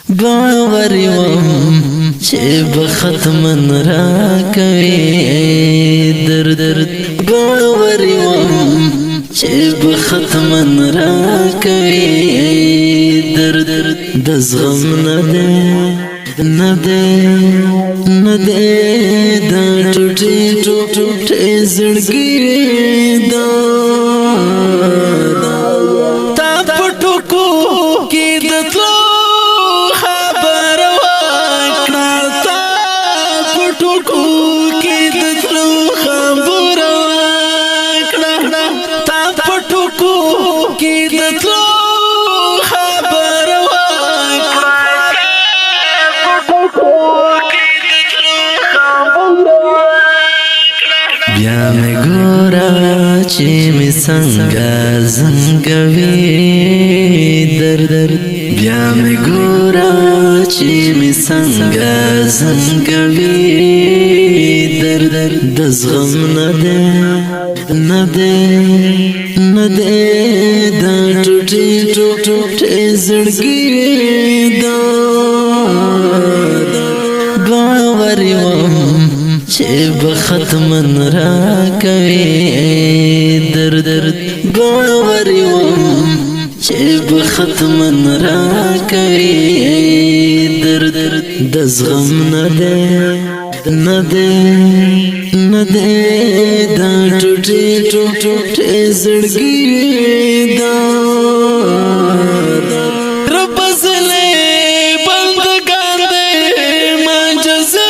باور وم چې بختمن را کوي درد باور وم چې بختمن را کوي درد د زغم نه ده دا ټوټي زړګي دا تا پټکو کې دتلو خبر وکړه تا پټکو کې دتلو خبر وکړه تا پټکو کې دتلو بیا می ګورا چې می څنګه زنګوي درد بیا می ګورا چې می څنګه زنګوي درد د زغم نه ده دا ټوټي زړګي دا باور وم چې بختمن را کوي درد باور وم چې بختمن را کوي درد د زغم نه ده دا ټوټي زړګي دا رب زله بندگان دې معجزه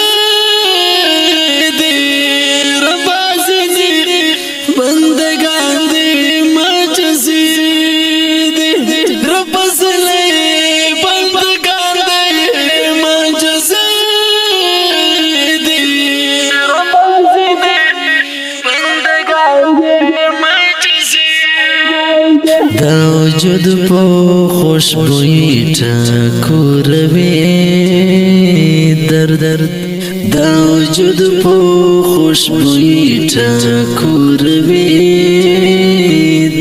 دا وجود په خوشبوئی ټکوروي درد دا وجود په خوشبوئی ټکوروي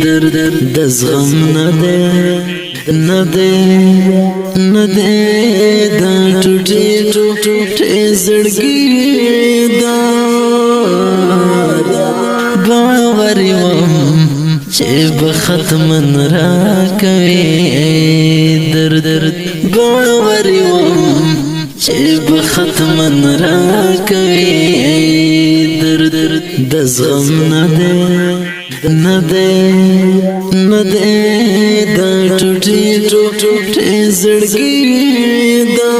درد د زغم نه ده دا ټوټي زړګي دا باور وم چې بختمن را کوي درد باور وم چې بختمن را کوي درد د زغم نه ده دا ټوټي زړګي دا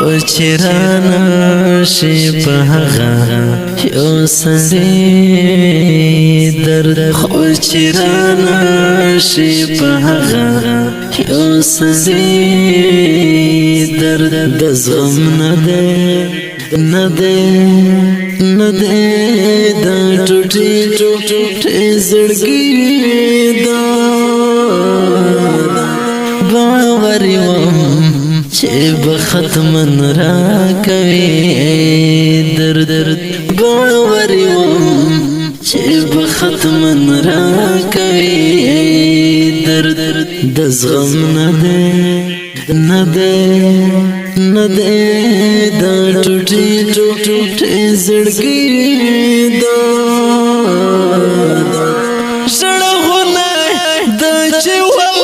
خو چرانا شي په هغه یو سړی درد خو چرانا شي په هغه یو سړی درد د زغم نه ده دا ټوټي زړګي دا باور وم چې بختمن را کوي درد باور وم چې بختمن را کوي درد د زغم نه ده دا ټوټي زړګي دا زړهونه د چولې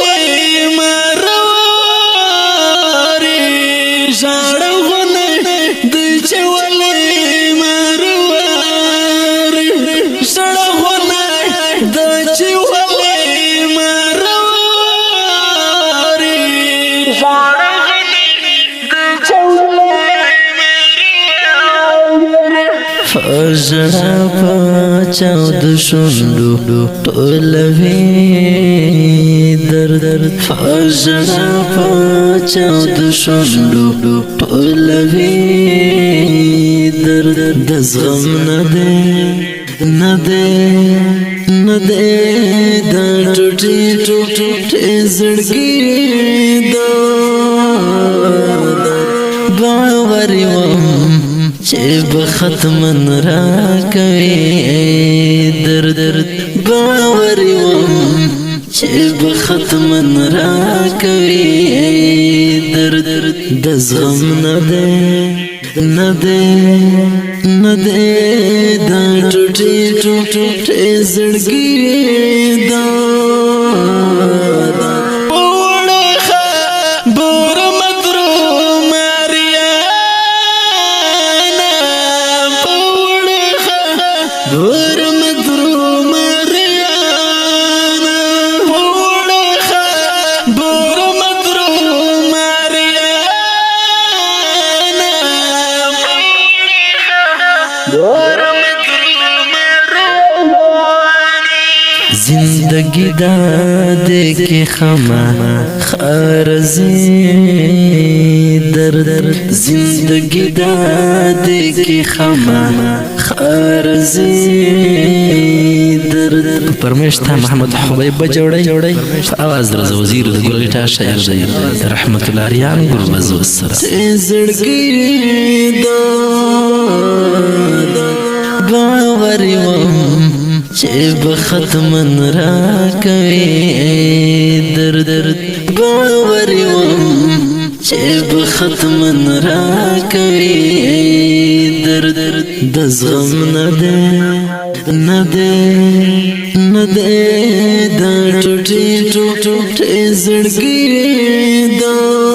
خجرا پاچاو دشندو طولوی درد خجرا پاچاو دشندو طولوی درد دزغم نده دا ټوټي زړګي دا باور وم چې به ختم را کوي درد باور وم چې به ختم را کوي درد د زغم نده دا ټوټي زړګي دا زندگی دا دیکھ خما خارزی درد زندگی دا دیکھ خما خارزی درد پرمیش تھا محمد حبیب بجوڑی آواز درز وزیر دا گلگیٹا شاعر دی رحمت اللہ ریان گلبز والسر زندگی دا باوری وم چې به ختم را کوي درد باور وم چې به ختم را کوي درد د زغم نده دا ټوټي زړګي دا